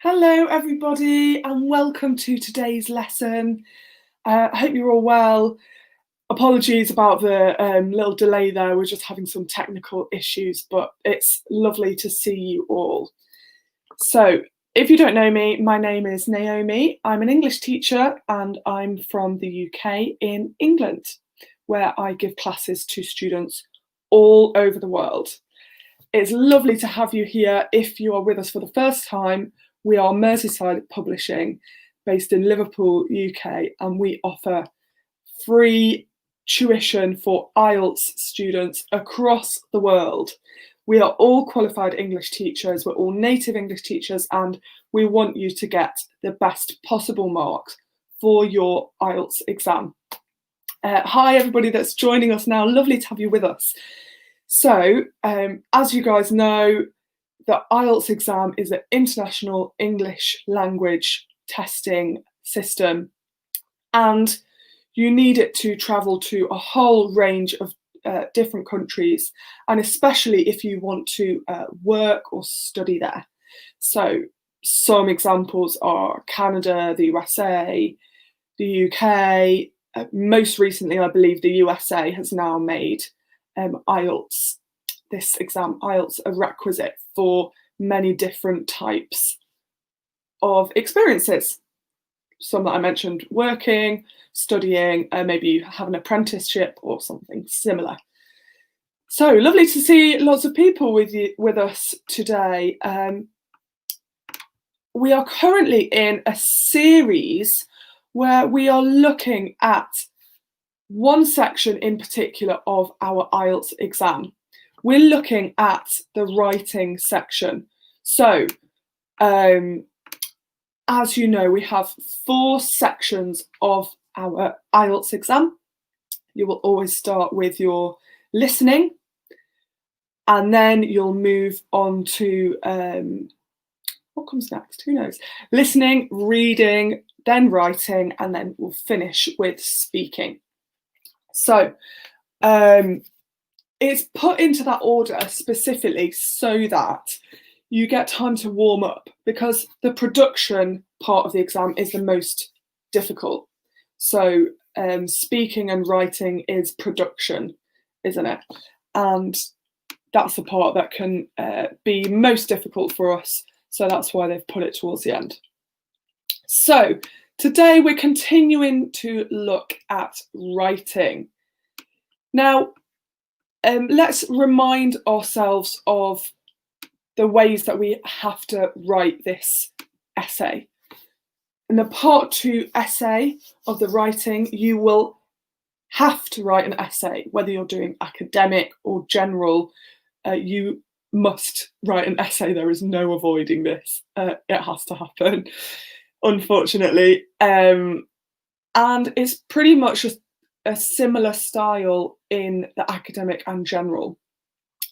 Hello everybody and welcome to today's lesson. I hope you're all well. Apologies about the little delay there, we're just having some technical issues, but it's lovely to see you all. So if you don't know me, my name is Naomi. I'm an English teacher and I'm from the UK in England, where I give classes to students all over the world. It's lovely to have you here. If you are with us for the first time, we are Merseyside Publishing, based in Liverpool, UK, and we offer free tuition for IELTS students across the world. We are all qualified English teachers, we're all native English teachers, and we want you to get the best possible marks for your IELTS exam. Hi everybody that's joining us now, lovely to have you with us. So, as you guys know, the IELTS exam is an international English language testing system, and you need it to travel to a whole range of different countries, and especially if you want to work or study there. So some examples are Canada, the USA, the UK. Most recently, I believe the USA has now made IELTS, this exam, IELTS, a requisite for many different types of experiences. Some that I mentioned, working, studying, maybe you have an apprenticeship or something similar. So lovely to see lots of people with us today. We are currently in a series where we are looking at one section in particular of our IELTS exam. We're looking at the writing section. So, as you know, we have 4 sections of our IELTS exam. You will always start with your listening, and then you'll move on to, what comes next? Who knows? Listening, reading, then writing, and then we'll finish with speaking. So, it's put into that order specifically so that you get time to warm up, because the production part of the exam is the most difficult. So speaking and writing is production, isn't it? And that's the part that can be most difficult for us. So that's why they've put it towards the end. So today we're continuing to look at writing. Now, let's remind ourselves of the ways that we have to write this essay. In the part 2 essay of the writing, you will have to write an essay, whether you're doing academic or general, you must write an essay. There is no avoiding this. It has to happen, unfortunately. And it's pretty much a similar style in the academic and general.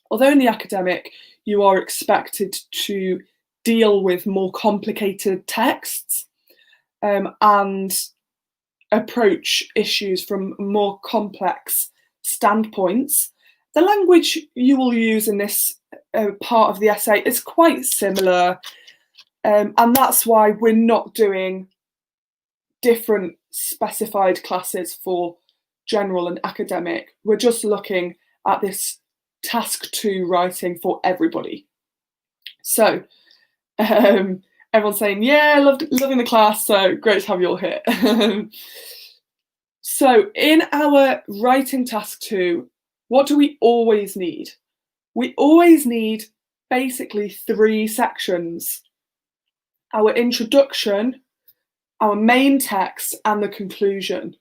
Although in the academic, you are expected to deal with more complicated texts and approach issues from more complex standpoints, the language you will use in this part of the essay is quite similar, and that's why we're not doing different specified classes for general and academic. We're just looking at this task 2 writing for everybody. So everyone's saying, yeah, loving the class, so great to have you all here. So in our writing task 2, what do we always need? We always need basically 3 sections: our introduction, our main text, and the conclusion.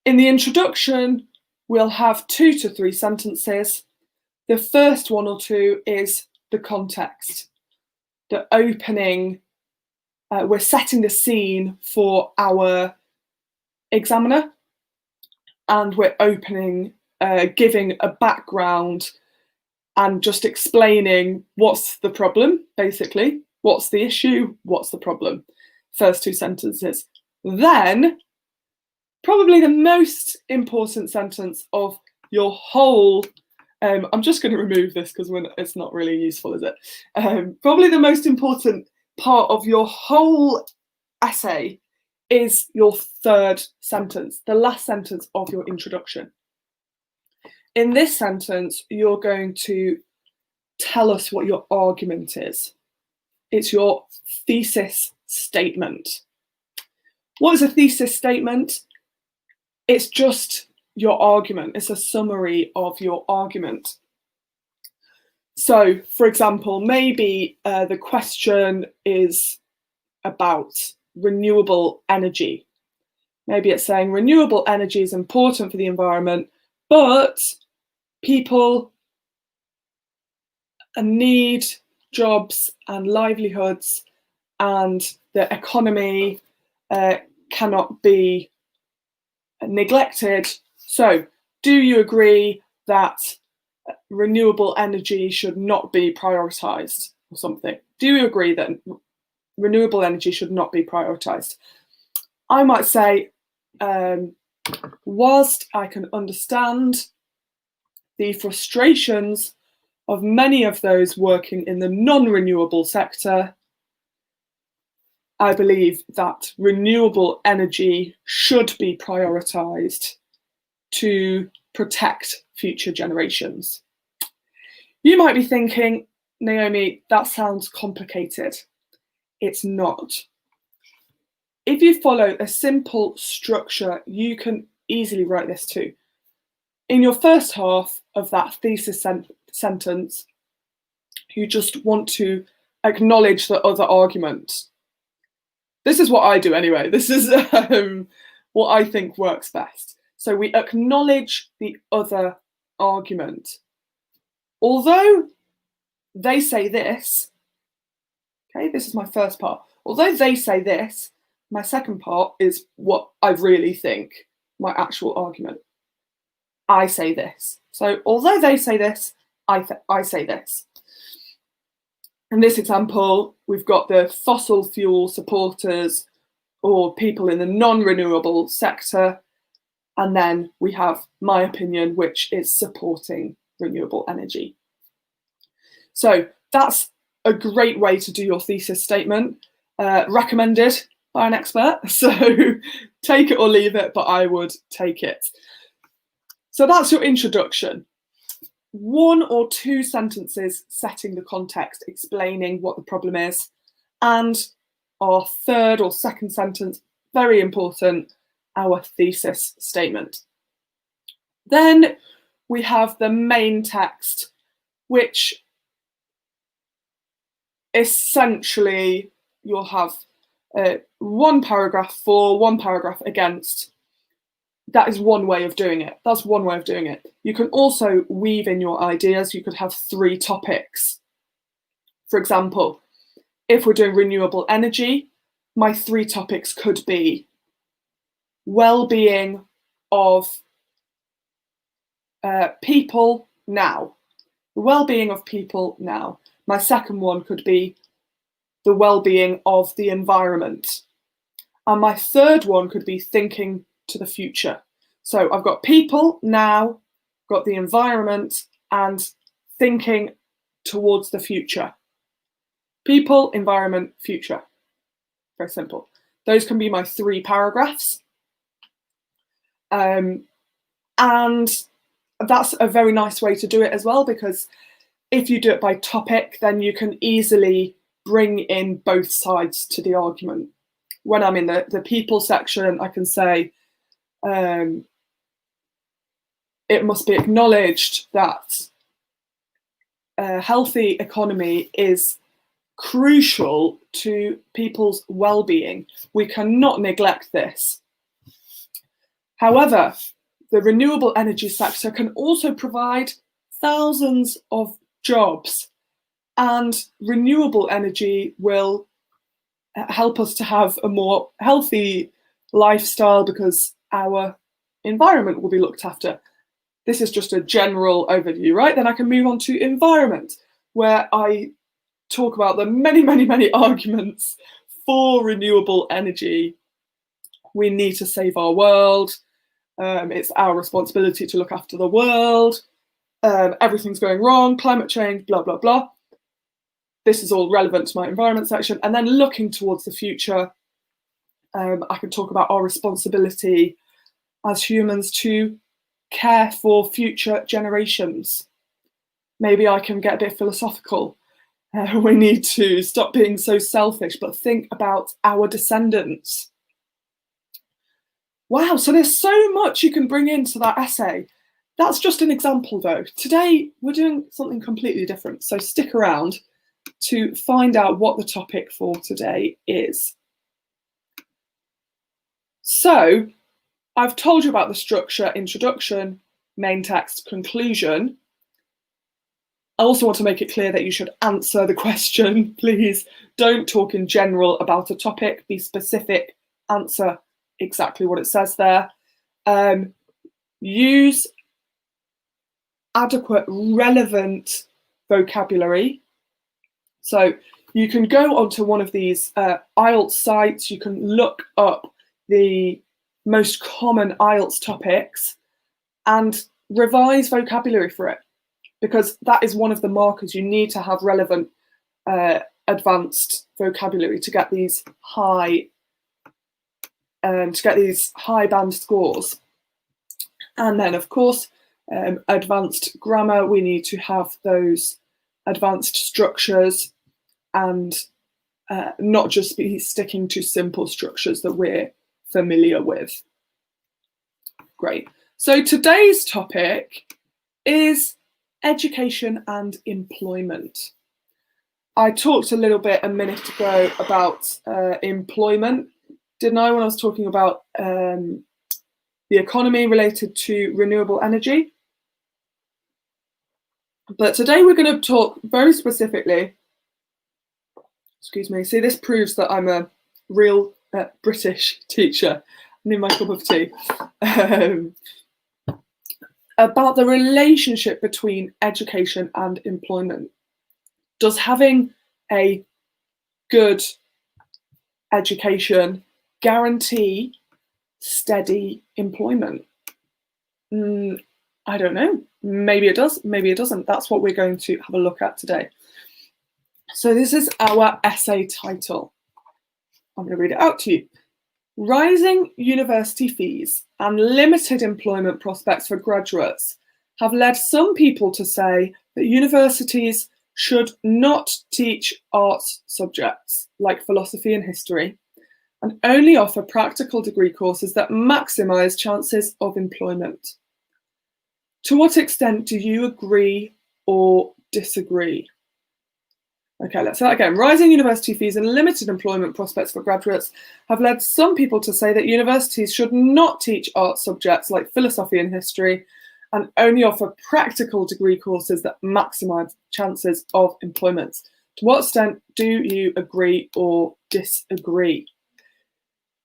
In the introduction, we'll have 2 to 3 sentences. The first 1 or 2 is the context, the opening. We're setting the scene for our examiner, and we're opening, giving a background and just explaining what's the problem, basically. What's the issue? What's the problem? First 2 sentences. Then, probably the most important sentence of your whole, I'm just going to remove this because it's not really useful, is it? Probably the most important part of your whole essay is your third sentence, the last sentence of your introduction. In this sentence, you're going to tell us what your argument is. It's your thesis statement. What is a thesis statement? It's just your argument. It's a summary of your argument. So, for example, maybe the question is about renewable energy. Maybe it's saying renewable energy is important for the environment, but people need jobs and livelihoods, and the economy cannot be neglected. So, do you agree that renewable energy should not be prioritised or something? Do you agree that renewable energy should not be prioritised? I might say, whilst I can understand the frustrations of many of those working in the non-renewable sector, I believe that renewable energy should be prioritised to protect future generations. You might be thinking, Naomi, that sounds complicated. It's not. If you follow a simple structure, you can easily write this too. In your first half of that thesis sentence, you just want to acknowledge the other argument. This is what I do anyway. This is what I think works best. So we acknowledge the other argument. Although they say this, okay, this is my first part. Although they say this, my second part is what I really think, my actual argument. I say this. So although they say this, I say this. In this example, we've got the fossil fuel supporters or people in the non-renewable sector, and then we have my opinion, which is supporting renewable energy. So that's a great way to do your thesis statement, recommended by an expert. So take it or leave it, but I would take it. So that's your introduction. One or two sentences setting the context, explaining what the problem is, and our third or second sentence, very important, our thesis statement. Then we have the main text, which essentially you'll have one paragraph for, one paragraph against. That is one way of doing it. That's one way of doing it. You can also weave in your ideas. You could have 3 topics. For example, if we're doing renewable energy, my 3 topics could be well-being of people now. The well-being of people now. My second one could be the well-being of the environment. And my third one could be thinking to the future. So I've got people now, got the environment, and thinking towards the future. People, environment, future. Very simple. Those can be my 3 paragraphs. And that's a very nice way to do it as well, because if you do it by topic, then you can easily bring in both sides to the argument. When I'm in the people section, I can say, it must be acknowledged that a healthy economy is crucial to people's well-being. We cannot neglect this. However, the renewable energy sector can also provide thousands of jobs, and renewable energy will help us to have a more healthy lifestyle because our environment will be looked after. This is just a general overview, right? Then I can move on to environment, where I talk about the many, many, many arguments for renewable energy. We need to save our world. It's our responsibility to look after the world. Everything's going wrong, climate change, blah, blah, blah. this is all relevant to my environment section. And then looking towards the future, I can talk about our responsibility as humans to care for future generations. Maybe I can get a bit philosophical. We need to stop being so selfish, but think about our descendants. Wow, so there's so much you can bring into that essay. That's just an example though. Today, we're doing something completely different. So stick around to find out what the topic for today is. So I've told you about the structure: introduction, main text, conclusion. I also want to make it clear that you should answer the question. Please don't talk in general about a topic, be specific, answer exactly what it says there. Use adequate, relevant vocabulary. So you can go onto one of these IELTS sites, you can look up the most common IELTS topics and revise vocabulary for it, because that is one of the markers. You need to have relevant advanced vocabulary to get these high band scores. And then of course, advanced grammar, we need to have those advanced structures and not just be sticking to simple structures that we're familiar with. Great. So today's topic is education and employment. I talked a little bit a minute ago about employment, didn't I, when I was talking about the economy related to renewable energy? But today we're going to talk very specifically, excuse me, see, this proves that I'm a real British teacher. I need my cup of tea. About the relationship between education and employment. Does having a good education guarantee steady employment? I don't know. Maybe it does, maybe it doesn't. That's what we're going to have a look at today. So this is our essay title. I'm going to read it out to you. Rising university fees and limited employment prospects for graduates have led some people to say that universities should not teach arts subjects like philosophy and history and only offer practical degree courses that maximise chances of employment. To what extent do you agree or disagree? Okay, let's say that again. Rising university fees and limited employment prospects for graduates have led some people to say that universities should not teach art subjects like philosophy and history and only offer practical degree courses that maximise chances of employment. To what extent do you agree or disagree?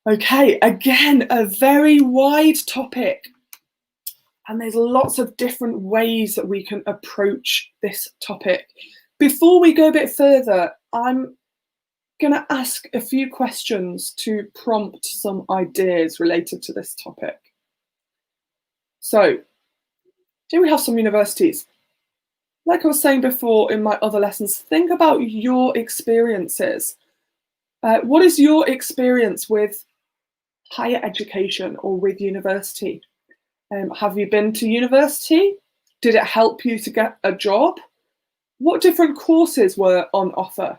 Okay, again, a very wide topic. And there's lots of different ways that we can approach this topic. Before we go a bit further, I'm going to ask a few questions to prompt some ideas related to this topic. So, here we have some universities. Like I was saying before in my other lessons, think about your experiences. What is your experience with higher education or with university? Have you been to university? Did it help you to get a job? What different courses were on offer?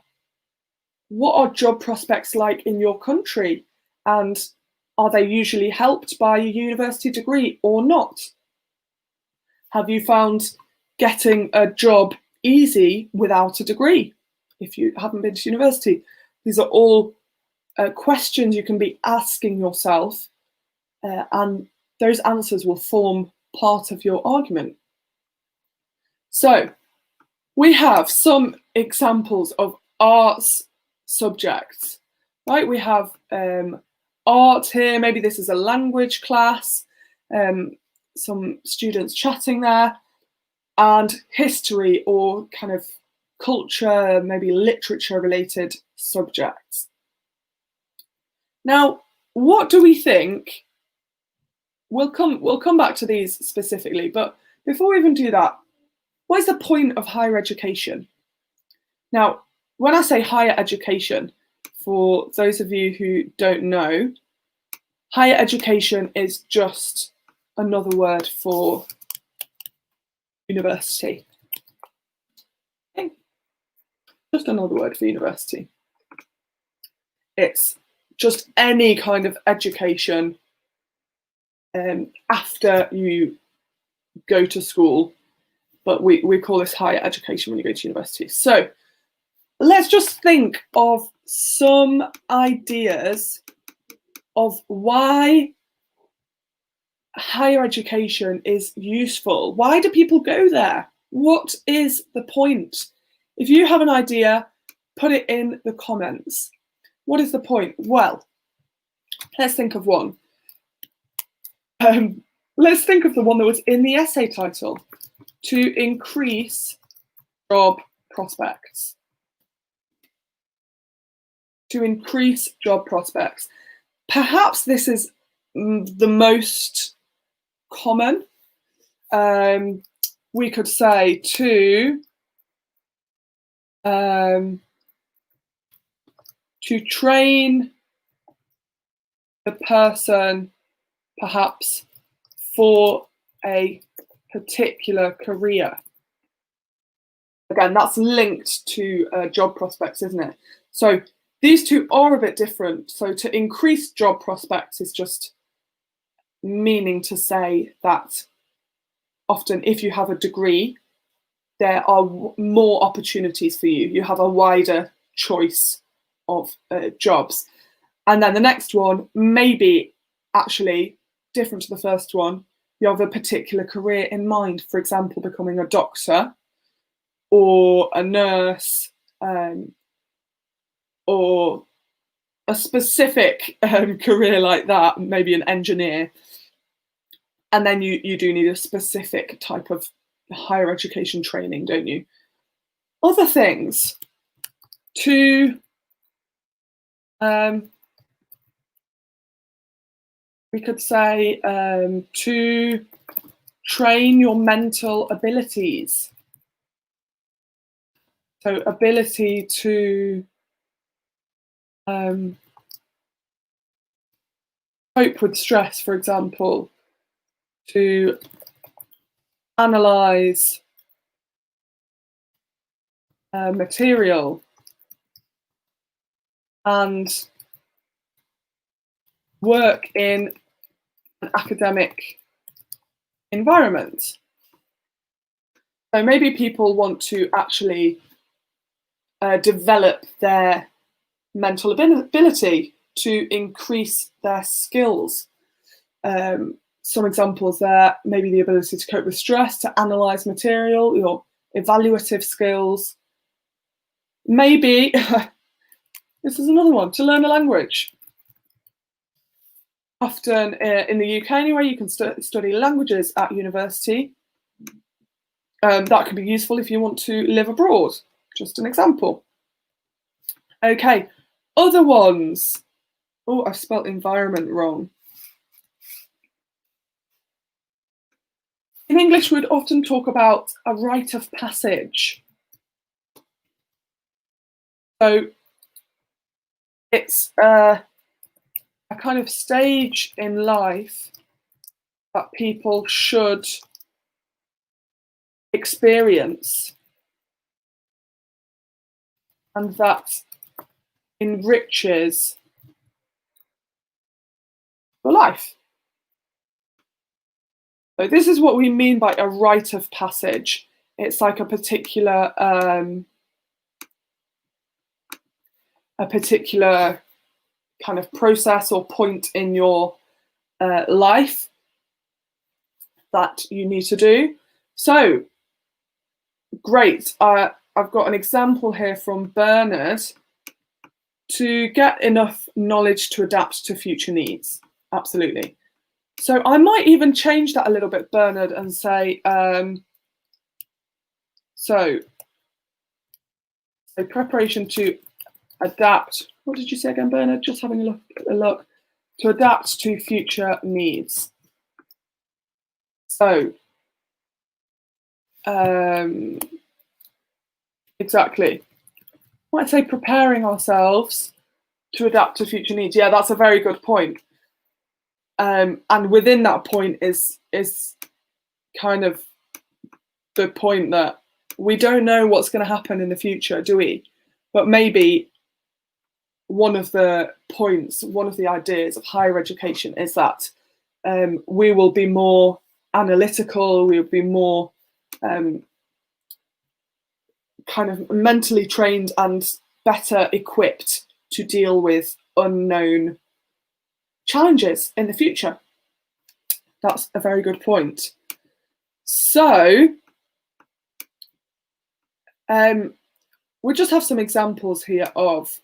What are job prospects like in your country? And are they usually helped by a university degree or not? Have you found getting a job easy without a degree if you haven't been to university? These are all questions you can be asking yourself, and those answers will form part of your argument. So, we have some examples of arts subjects, right? We have art here, maybe this is a language class, some students chatting there, and history or kind of culture, maybe literature related subjects. Now, what do we think? We'll come back to these specifically, but before we even do that, what is the point of higher education? Now, when I say higher education, for those of you who don't know, higher education is just another word for university. Okay. Just another word for university. It's just any kind of education after you go to school, but we call this higher education when you go to university. So let's just think of some ideas of why higher education is useful. Why do people go there? What is the point? If you have an idea, put it in the comments. What is the point? Well, let's think of one. Let's think of the one that was in the essay title: to increase job prospects. To increase job prospects. Perhaps this is the most common. We could say to train the person perhaps for a particular career. Again, that's linked to job prospects, isn't it? So these two are a bit different. So to increase job prospects is just meaning to say that often if you have a degree, there are more opportunities for you. You have a wider choice of jobs. And then the next one, maybe actually different to the first one, you have a particular career in mind, for example, becoming a doctor or a nurse, or a specific career like that, maybe an engineer. And then you do need a specific type of higher education training, don't you? Other things, to we could say to train your mental abilities. So ability to cope with stress, for example, to analyze material and work in an academic environment. So maybe people want to actually develop their mental ability to increase their skills. Some examples there, maybe the ability to cope with stress, to analyze material, your evaluative skills. Maybe, this is another one, to learn a language. Often in the UK anyway, you can study languages at university. That could be useful if you want to live abroad, just an example. Okay, other ones. Oh, I've spelt environment wrong. In English, we'd often talk about a rite of passage. So it's a kind of stage in life that people should experience and that enriches your life. So this is what we mean by a rite of passage. It's like a particular kind of process or point in your life that you need to do. So great, I've got an example here from Bernard: to get enough knowledge to adapt to future needs. Absolutely. So I might even change that a little bit, Bernard, and say, so preparation to adapt. What did you say again, Bernard? Just having a look. To adapt to future needs. So, exactly. might say preparing ourselves to adapt to future needs. Yeah, that's a very good point. And within that point is kind of the point that we don't know what's going to happen in the future, do we? But maybe one of the points, one of the ideas of higher education is that we will be more analytical, we will be more kind of mentally trained and better equipped to deal with unknown challenges in the future. That's a very good point. So we just have some examples here of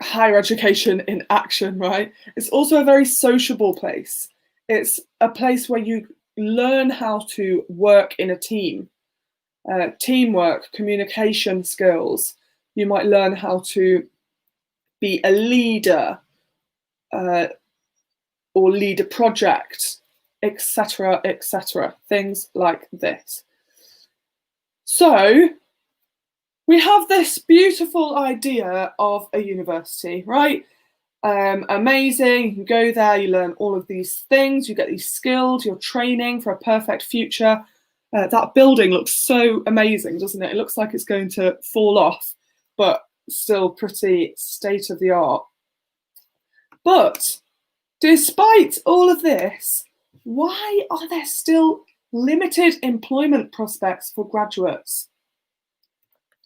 higher education in action, right? It's also a very sociable place. It's a place where you learn how to work in a team, teamwork, communication skills. You might learn how to be a leader or lead a project, etc., etc., things like this. So we have this beautiful idea of a university, right? Amazing, you can go there, you learn all of these things, you get these skills, you're training for a perfect future. That building looks so amazing, doesn't it? It looks like it's going to fall off, but still pretty state of the art. But despite all of this, why are there still limited employment prospects for graduates?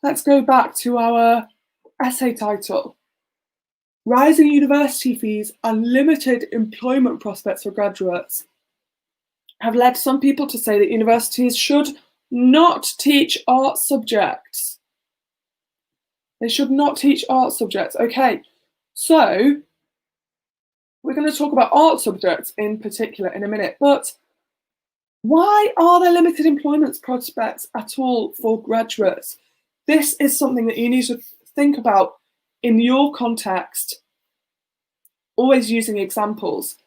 Let's go back to our essay title. Rising university fees and limited employment prospects for graduates have led some people to say that universities should not teach art subjects. They should not teach art subjects. Okay, so we're going to talk about art subjects in particular in a minute, but why are there limited employment prospects at all for graduates? This is something that you need to think about in your context, always using examples,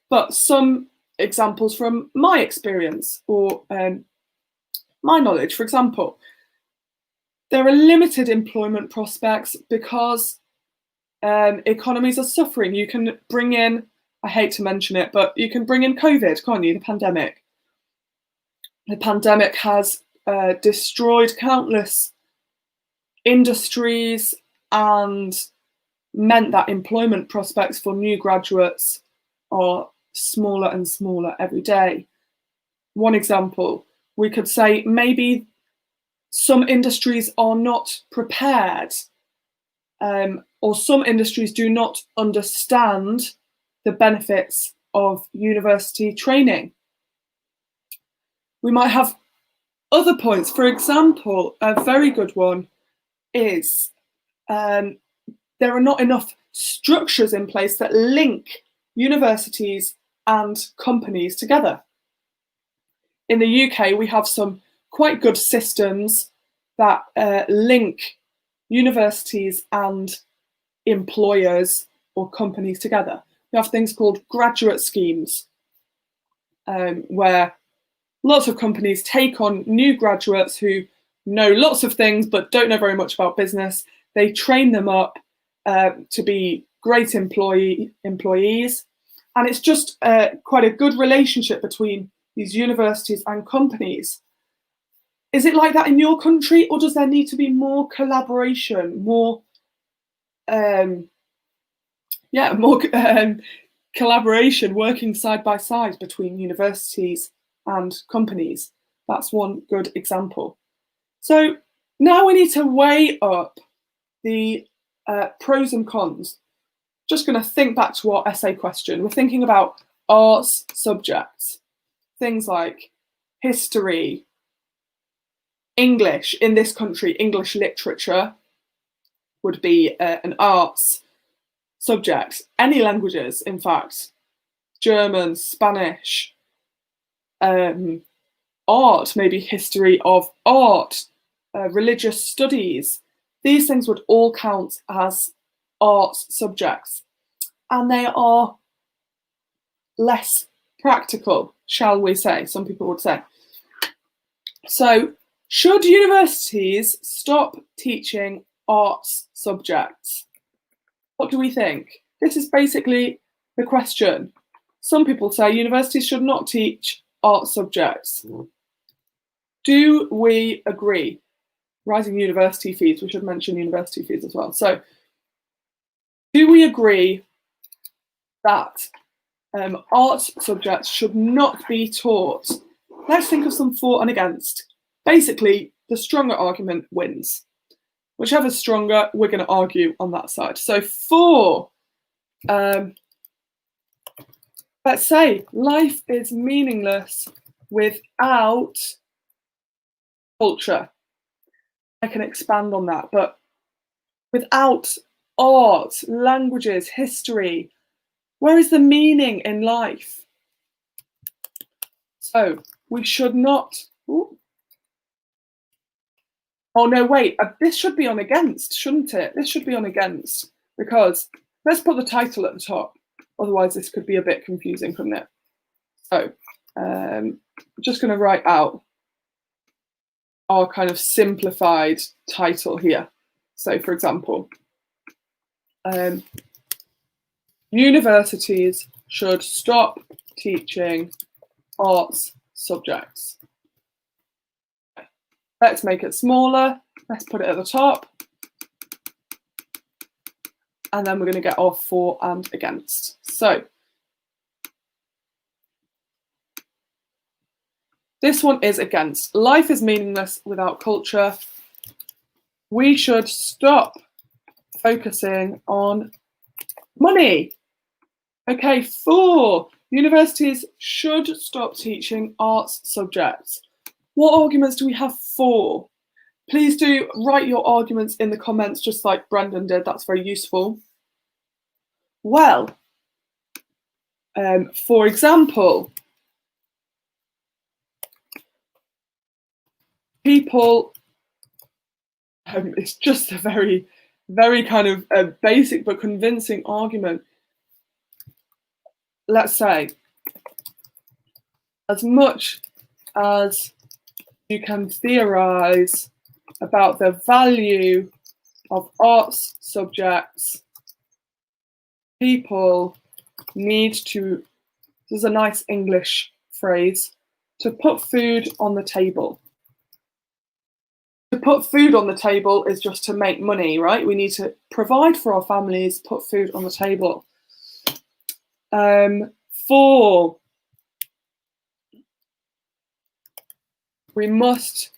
but some examples from my experience or my knowledge. For example, there are limited employment prospects because economies are suffering. You can bring in, I hate to mention it, but you can bring in COVID, can't you? The pandemic. The pandemic has destroyed countless industries and meant that employment prospects for new graduates are smaller and smaller every day. One example, we could say maybe some industries are not prepared, or some industries do not understand the benefits of university training. We might have other points. For example, a very good one is there are not enough structures in place that link universities and companies together. In the UK, we have some quite good systems that link universities and employers or companies together. We have things called graduate schemes, where lots of companies take on new graduates who know lots of things but don't know very much about business. They train them up to be great employees. And it's just quite a good relationship between these universities and companies. Is it like that in your country, or does there need to be more collaboration, more collaboration, working side by side between universities and companies? That's one good example. So now we need to weigh up the pros and cons. Just going to think back to our essay question. We're thinking about arts subjects, things like history, English. In this country, English literature would be an arts subject. Any languages, in fact, German, Spanish, art, maybe history of art, religious studies. These things would all count as arts subjects, and they are less practical, shall we say, some people would say. So Should universities stop teaching arts subjects? What do we think? This is basically the question. Some people say universities should not teach art subjects. Do we agree? Rising university fees, we should mention university fees as well. So, do we agree that art subjects should not be taught? Let's think of some for and against. Basically, the stronger argument wins. Whichever's stronger, we're going to argue on that side. So for, let's say, life is meaningless without culture. I can expand on that, but without art, languages, history, where is the meaning in life? So we should not. Ooh. Oh no, wait, this should be on against, shouldn't it? This should be on against, because let's put the title at the top. Otherwise this could be a bit confusing, couldn't it? So I'm just going to write out our kind of simplified title here. So for example, universities should stop teaching arts subjects. Let's make it smaller. Let's put it at the top. And then we're going to get our for and against. So this one is against. Life is meaningless without culture. We should stop focusing on money. Okay, for, universities should stop teaching arts subjects. What arguments do we have for? Please do write your arguments in the comments, just like Brendan did. That's very useful. Well, for example, people, it's just a very, very kind of basic but convincing argument. Let's say, as much as you can theorize about the value of arts subjects, people need to, this is a nice English phrase, to put food on the table. To put food on the table is just to make money, right? We need to provide for our families, put food on the table. For, we must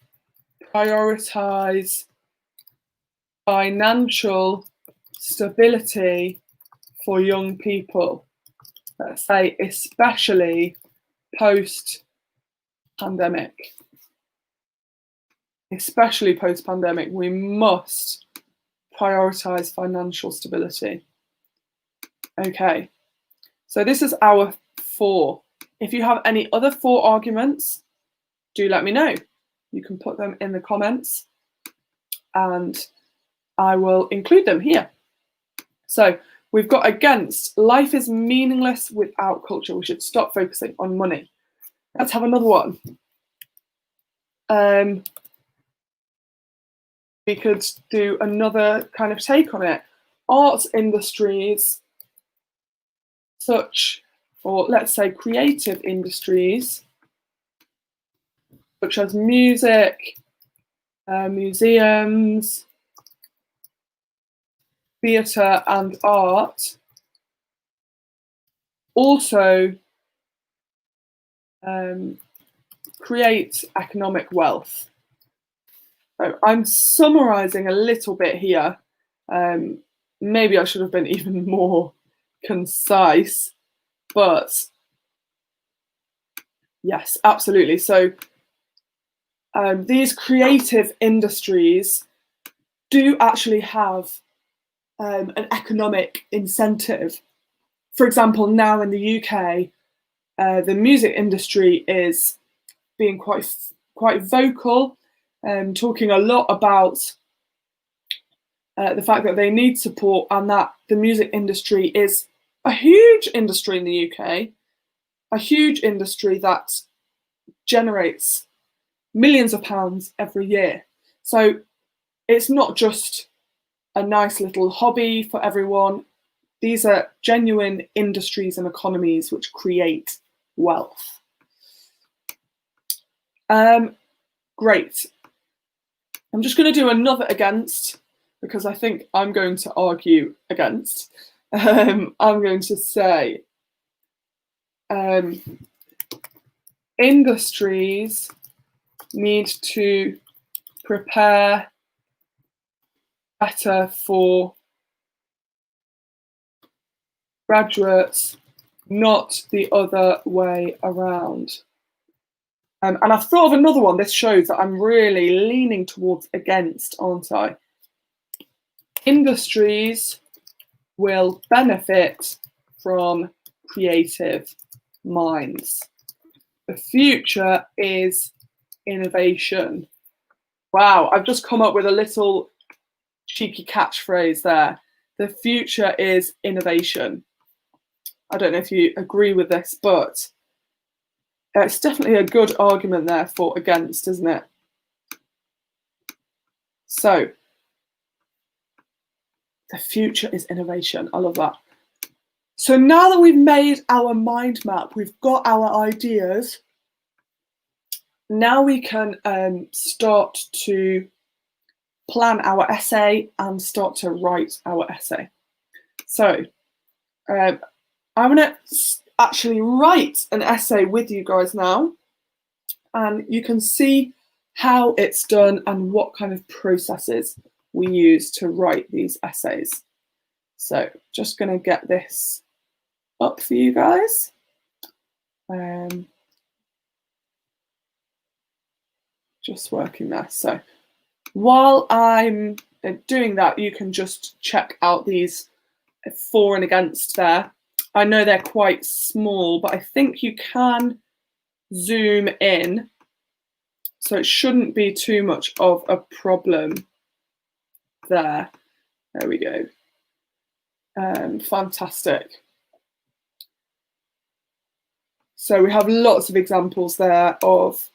prioritize financial stability for young people. Let's say especially post-pandemic. Especially post-pandemic, we must prioritize financial stability. Okay, so this is our for. If you have any other for arguments, do let me know. You can put them in the comments and I will include them here. So we've got against, life is meaningless without culture. We should stop focusing on money. Let's have another one. We could do another kind of take on it. Arts industries, such, or let's say creative industries, such as music, museums, theatre and art, also create economic wealth. So I'm summarising a little bit here. Maybe I should have been even more concise, but yes, absolutely. So these creative industries do actually have an economic incentive. For example, now in the UK, the music industry is being quite vocal, talking a lot about the fact that they need support and that the music industry is a huge industry in the UK, a huge industry that generates millions of pounds every year. So it's not just a nice little hobby for everyone. These are genuine industries and economies which create wealth. Great. I'm just going to do another against, because I think I'm going to argue against. I'm going to say industries need to prepare better for graduates, not the other way around. And I've thought of another one. This shows that I'm really leaning towards against, aren't I? Industries will benefit from creative minds. The future is innovation. Wow, I've just come up with a little cheeky catchphrase there. The future is innovation. I don't know if you agree with this, but it's definitely a good argument there for against, isn't it? So, the future is innovation. I love that. So now that we've made our mind map, we've got our ideas, now we can start to plan our essay and start to write our essay. So I'm going to actually write an essay with you guys now, and you can see how it's done and what kind of processes we use to write these essays. So just going to get this up for you guys. Just working there. So while I'm doing that, you can just check out these for and against there. I know they're quite small, but I think you can zoom in, so it shouldn't be too much of a problem there. There we go. Fantastic. So we have lots of examples there of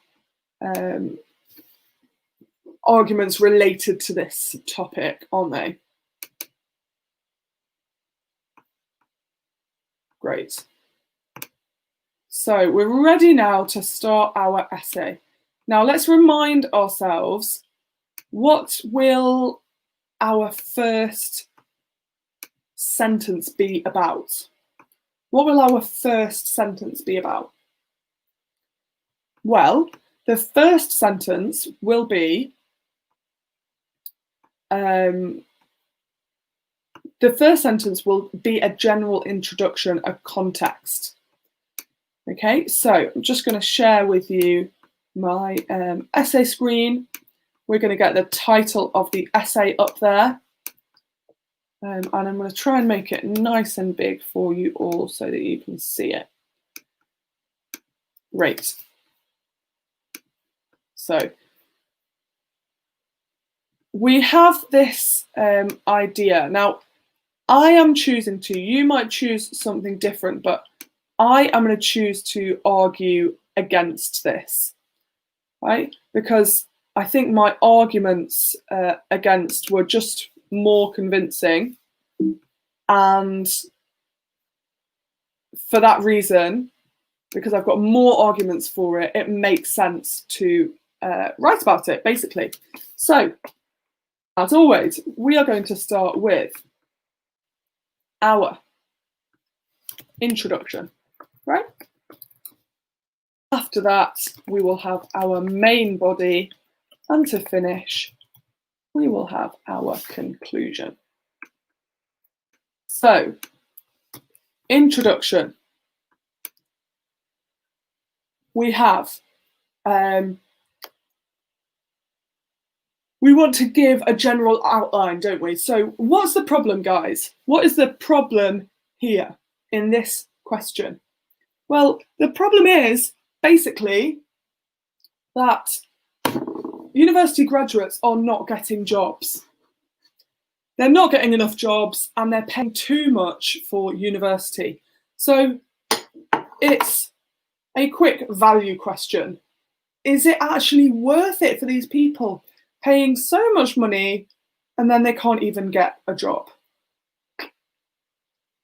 arguments related to this topic, aren't they? Great. So we're ready now to start our essay. Now let's remind ourselves, what will our first sentence be about? What will our first sentence be about? Well, the first sentence will be a general introduction, a context. Okay, so I'm just going to share with you my essay screen. We're going to get the title of the essay up there. And I'm going to try and make it nice and big for you all so that you can see it. Great. So we have this idea. Now, I am choosing to, you might choose something different, but I am going to choose to argue against this, right? Because I think my arguments against were just more convincing, and for that reason, because I've got more arguments for it, it makes sense to write about it, basically. So, as always, we are going to start with our introduction, right? After that, we will have our main body, and to finish, we will have our conclusion. So, introduction. We have, we want to give a general outline, don't we? So what's the problem, guys? What is the problem here in this question? Well, the problem is basically that university graduates are not getting jobs. They're not getting enough jobs, and they're paying too much for university. So it's a quick value question. is it actually worth it for these people paying so much money and then they can't even get a job?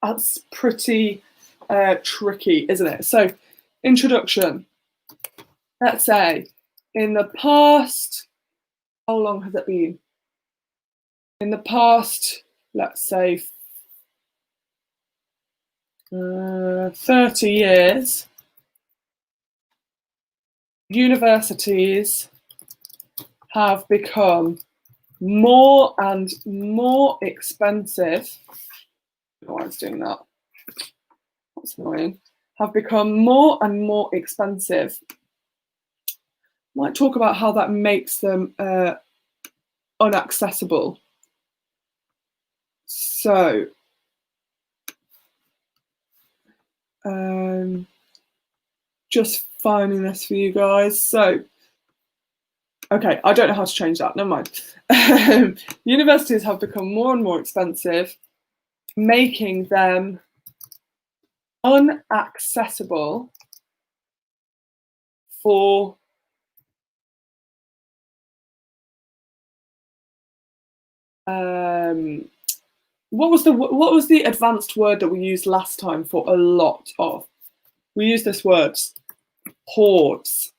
That's pretty tricky, isn't it? So, introduction. Let's say in the past, how long has it been? In the past, let's say 30 years, universities have become more and more expensive. I don't know why it's doing that. That's annoying. Have become more and more expensive. Might talk about how that makes them unaccessible. So, just finding this for you guys. So, okay, I don't know how to change that. Never mind. Universities have become more and more expensive, making them unaccessible for what was the advanced word that we used last time for a lot of? We used this word, hordes.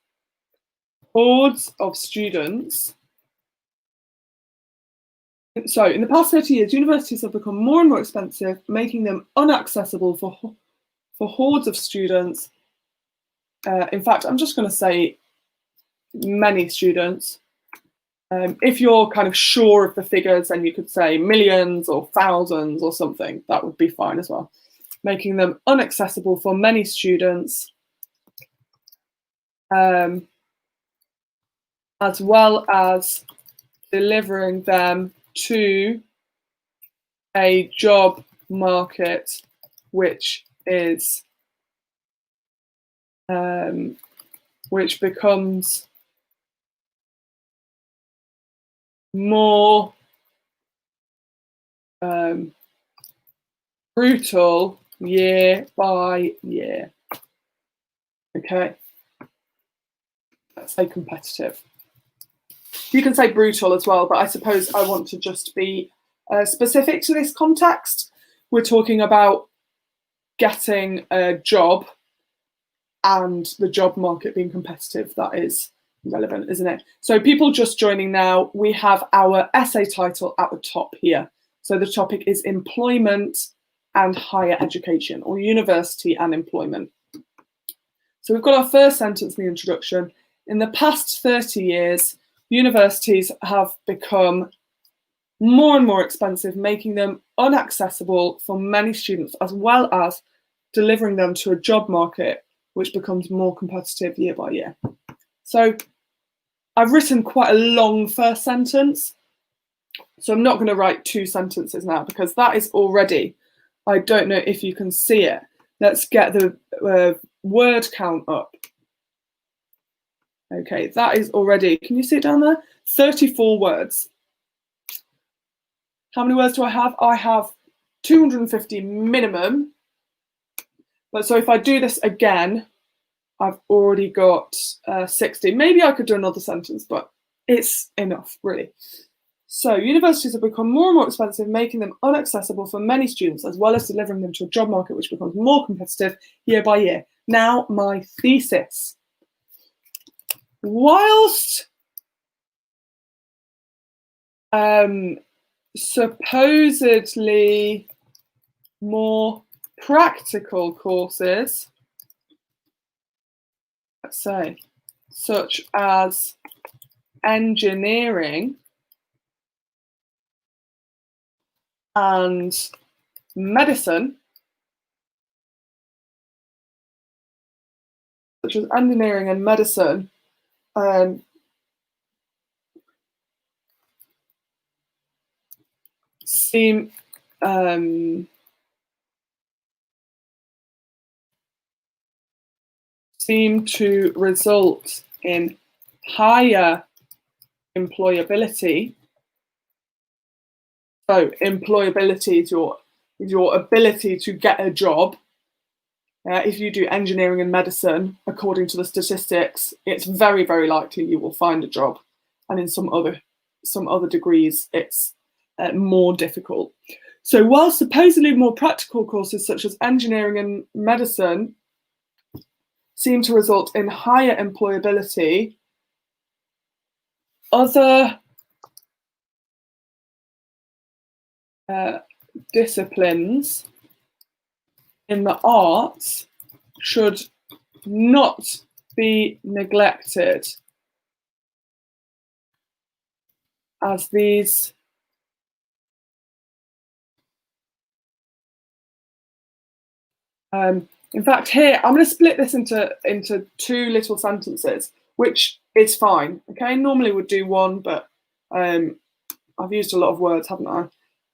Hordes of students. So in the past 30 years, universities have become more and more expensive, making them unaccessible for hordes of students. In fact, I'm just going to say many students. If you're kind of sure of the figures, then you could say millions or thousands or something. That would be fine as well. Making them inaccessible for many students, as well as delivering them to a job market which is which becomes more brutal year by year. Okay, let's say competitive. You can say brutal as well, but I suppose I want to just be specific to this context. We're talking about getting a job and the job market being competitive. That is relevant, isn't it? So people just joining now, we have our essay title at the top here. So the topic is employment and higher education, or university and employment. So we've got our first sentence in the introduction. In the past 30 years, universities have become more and more expensive, making them inaccessible for many students, as well as delivering them to a job market which becomes more competitive year by year. So I've written quite a long first sentence, so I'm not going to write two sentences now because that is already, I don't know if you can see it. Let's get the word count up. Okay, that is already, can you see it down there? 34 words. How many words do I have? I have 250 minimum. But so if I do this again, I've already got 60. Maybe I could do another sentence, but it's enough, really. So universities have become more and more expensive, making them inaccessible for many students, as well as delivering them to a job market which becomes more competitive year by year. Now, my thesis. Whilst supposedly more practical courses, let's say, such as engineering and medicine, seem to result in higher employability. So employability is your ability to get a job. if you do engineering and medicine, according to the statistics, it's very, very likely you will find a job. And in some other degrees, it's more difficult. So while supposedly more practical courses such as engineering and medicine seem to result in higher employability, other disciplines in the arts should not be neglected, as these in fact, here I'm going to split this into two little sentences, which is fine. Okay, normally we'd do one, but I've used a lot of words, haven't I?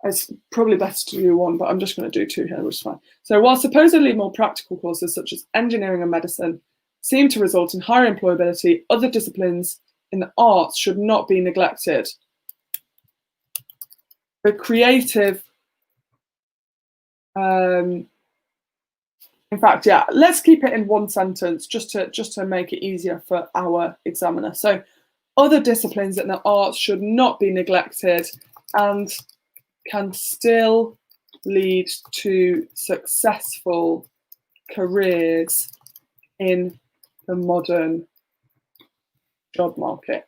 It's probably best to do one, but I'm just going to do two here, which is fine. So while supposedly more practical courses such as engineering and medicine seem to result in higher employability, other disciplines in the arts should not be neglected. The creative, in fact, yeah, let's keep it in one sentence just to make it easier for our examiner. So other disciplines in the arts should not be neglected and can still lead to successful careers in the modern job market.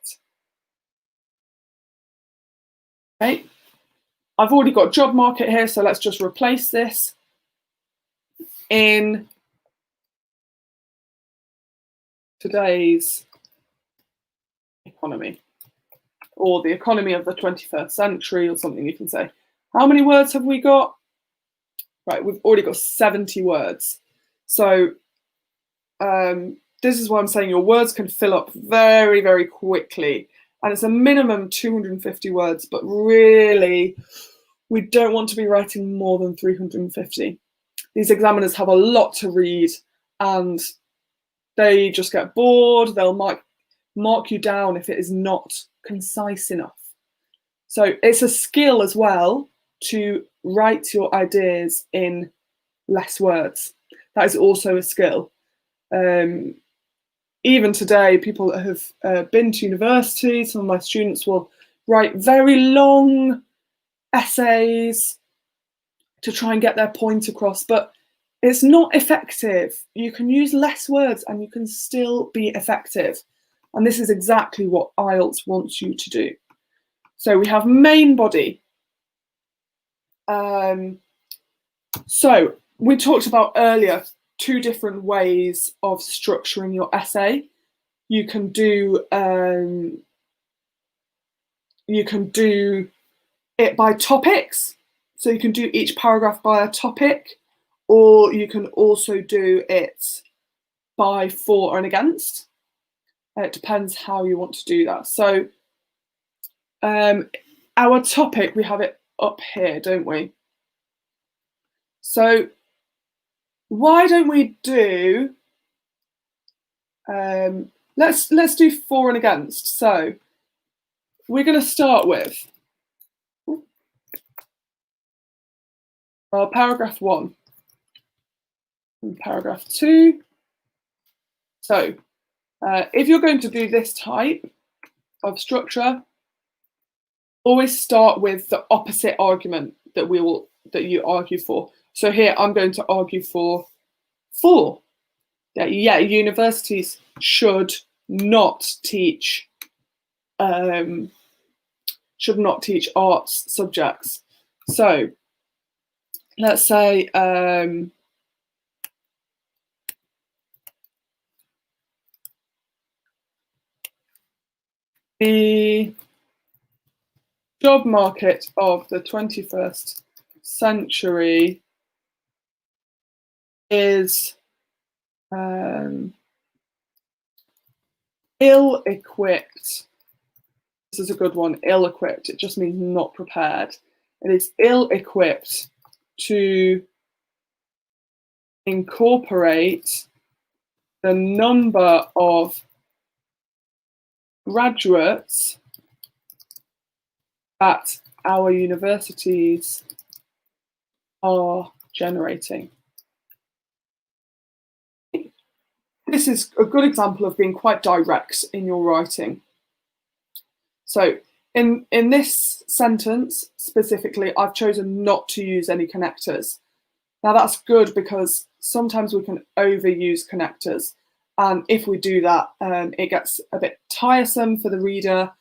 Okay, I've already got job market here, so let's just replace this in today's economy, or the economy of the 21st century, or something you can say. How many words have we got? Right, we've already got 70 words. So this is why I'm saying your words can fill up very, very quickly. And it's a minimum 250 words, but really, we don't want to be writing more than 350. These examiners have a lot to read and they just get bored. They'll mark you down if it is not concise enough. So it's a skill as well to write your ideas in less words. That is also a skill. Even today, people that have been to university, some of my students will write very long essays to try and get their point across, but it's not effective. You can use less words and you can still be effective. And this is exactly what IELTS wants you to do. So we have main body. So we talked about earlier 2 different ways of structuring your essay. You can do it by topics. So you can do each paragraph by a topic, or you can also do it by for and against. It depends how you want to do that. So our topic, we have it up here, don't we? So why don't we do, let's do for and against. So we're going to start with paragraph 1 and paragraph 2. So if you're going to do this type of structure, always start with the opposite argument that you argue for. So here I'm going to argue for yeah, universities should not teach arts subjects. So let's say the job market of the 21st century is ill-equipped. This is a good one, ill-equipped. It just means not prepared. It is ill-equipped to incorporate the number of graduates that our universities are generating. this is a good example of being quite direct in your writing. So in this sentence specifically, I've chosen not to use any connectors. Now that's good because sometimes we can overuse connectors. And if we do that, it gets a bit tiresome for the reader,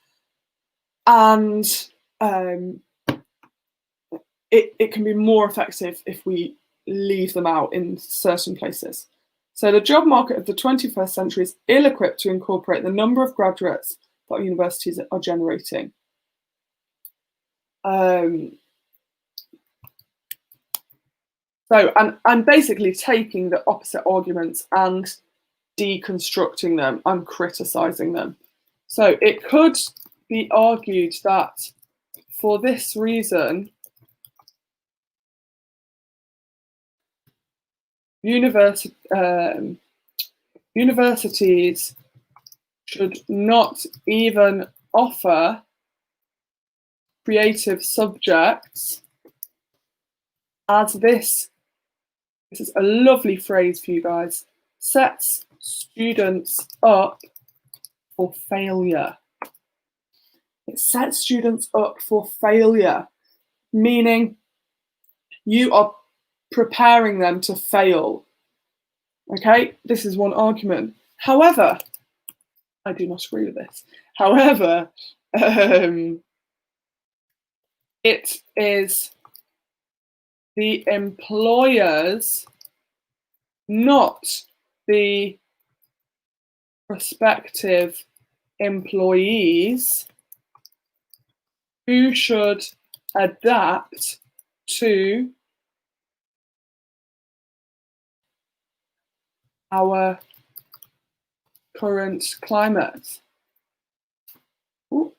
and it can be more effective if we leave them out in certain places. So the job market of the 21st century is ill-equipped to incorporate the number of graduates that universities are generating. So I'm basically taking the opposite arguments and deconstructing them and criticising them. So it could be argued that for this reason, universities should not even offer creative subjects, as this is a lovely phrase for you guys, sets students up for failure. It sets students up for failure, meaning you are preparing them to fail. Okay, this is one argument. However, I do not agree with this. However, it is the employers, not the prospective employees, who should adapt to our current climate. Ooh,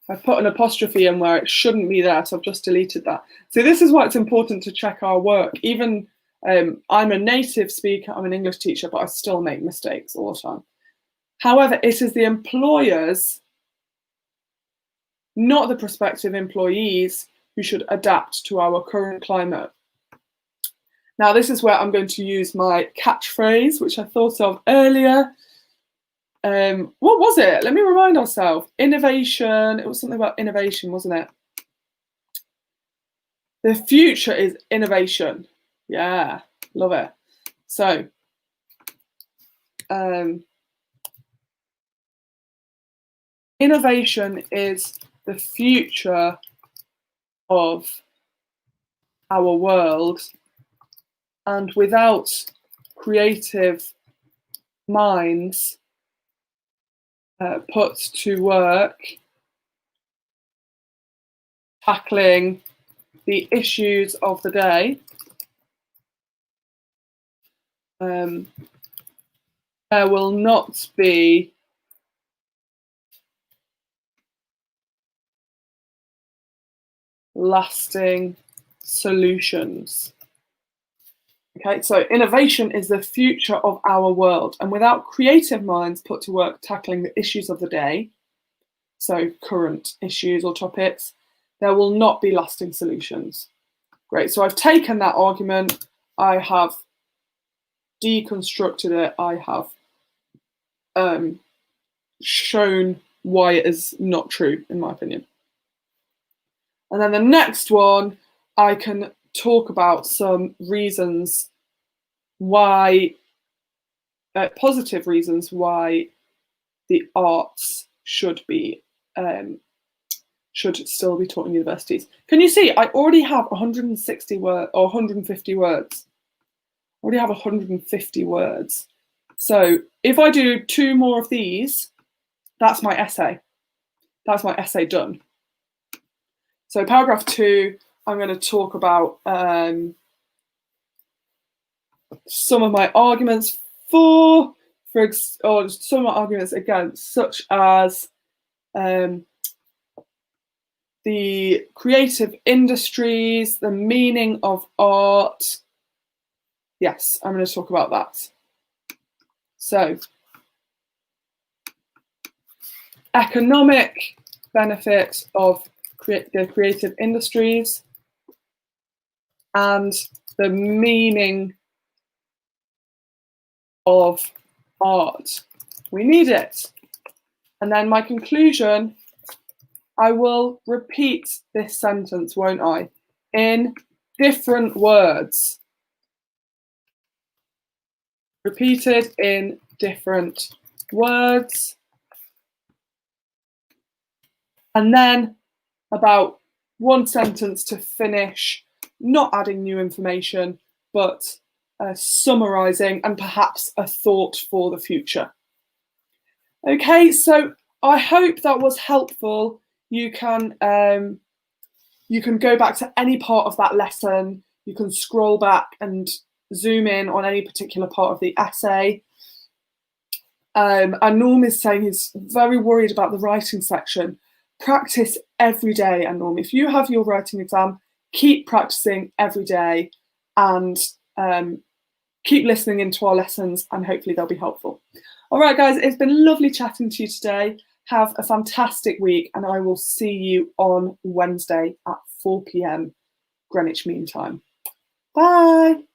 I put an apostrophe in where it shouldn't be there, so I've just deleted that. So this is why it's important to check our work. Even I'm a native speaker, I'm an English teacher, but I still make mistakes all the time. However, it is the employers, not the prospective employees, who should adapt to our current climate. Now, this is where I'm going to use my catchphrase, which I thought of earlier. What was it? Let me remind ourselves. Innovation. It was something about innovation, wasn't it? The future is innovation. Yeah, love it. So, innovation is the future of our world, and without creative minds put to work tackling the issues of the day, there will not be lasting solutions. Okay, so innovation is the future of our world, and without creative minds put to work tackling the issues of the day, so current issues or topics, there will not be lasting solutions. Great, so I've taken that argument, I have deconstructed it, I have shown why it is not true, in my opinion. And then the next one, I can talk about some reasons why, positive reasons why the arts should still be taught in universities. Can you see? I already have 160 words or 150 words. I already have 150 words. So if I do 2 more of these, that's my essay. That's my essay done. So paragraph 2, I'm going to talk about some of my arguments for or some of my arguments against, such as the creative industries, the meaning of art. Yes, I'm going to talk about that. So, economic benefit of the creative industries and the meaning of art. We need it. And then my conclusion, I will repeat this sentence, won't I? In different words. Repeated in different words. And then about one sentence to finish, not adding new information, but summarising and perhaps a thought for the future. Okay, so I hope that was helpful. You can go back to any part of that lesson. You can scroll back and zoom in on any particular part of the essay. And Norm is saying he's very worried about the writing section. Practice every day, and Norm, if you have your writing exam, keep practicing every day and keep listening into our lessons, and hopefully they'll be helpful. All right, guys, it's been lovely chatting to you today. Have a fantastic week, and I will see you on Wednesday at 4 p.m. Greenwich Mean Time. Bye.